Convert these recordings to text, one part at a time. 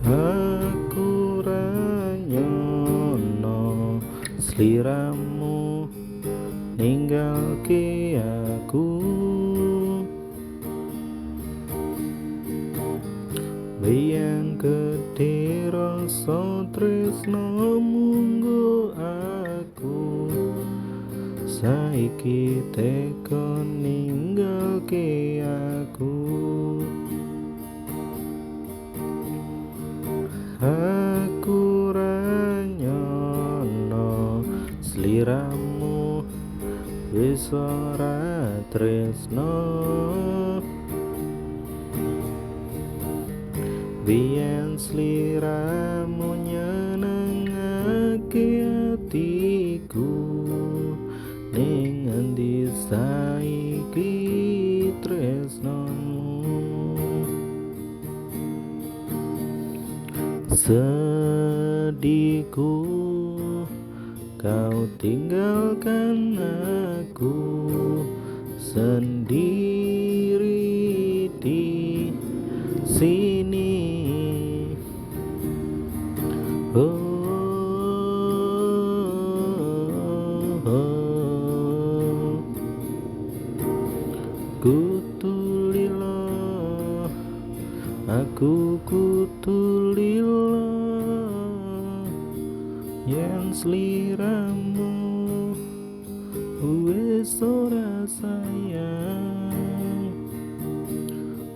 Aku ranyono sliramu ninggalke aku. Biyen gedhe rasa tresnomu nggo aku, saiki teko ninggalke aku. Aku ranyono sliramu wis ora tresno. Biyen sliramu nyenengake atiku, ning endi saiki tresnomu? Sedihku kau tinggalkan aku sendiri di sini. Oh, oh. Kutulilo, aku kutulilo yen sliramu wis ora sayang.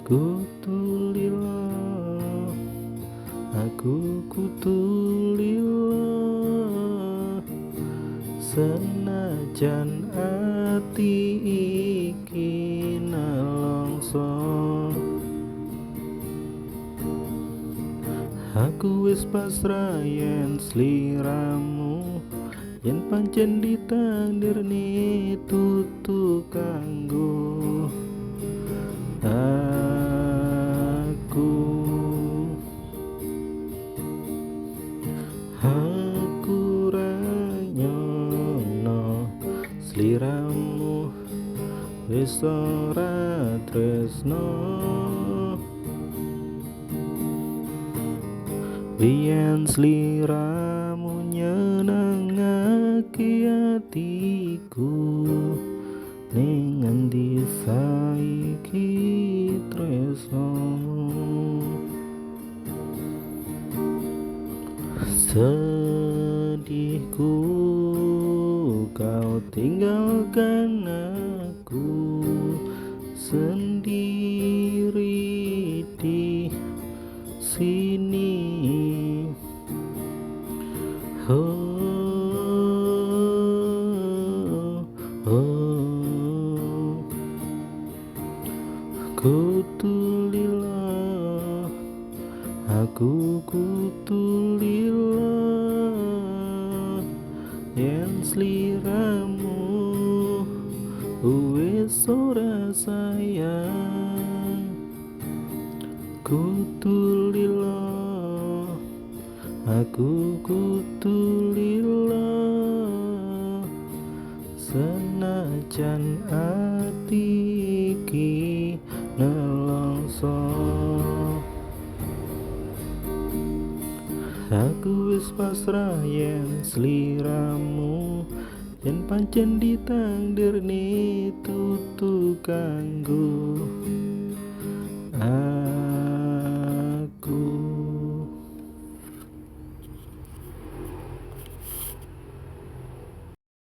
Kutulilo, aku kutulilo senajan ati iki nelongso. Aku wis pasrah yen sliramu, yen pancen ditakdirne tutu kanggo aku. Aku ranyono sliramu wis ora tresno. Biyen sliramu nyenengake atiku, ning endi saiki tresnomu? Sedihku kau tinggalkan aku sendiri di sini. Oh, oh. Kutulilo, aku kutulilo yen sliramu wis ora sayang. Kutulilo, aku kutulilo senajan ati iki nelongso. Aku wis pasrah yen sliramu, yen pancen ditakdirne tutu kanggo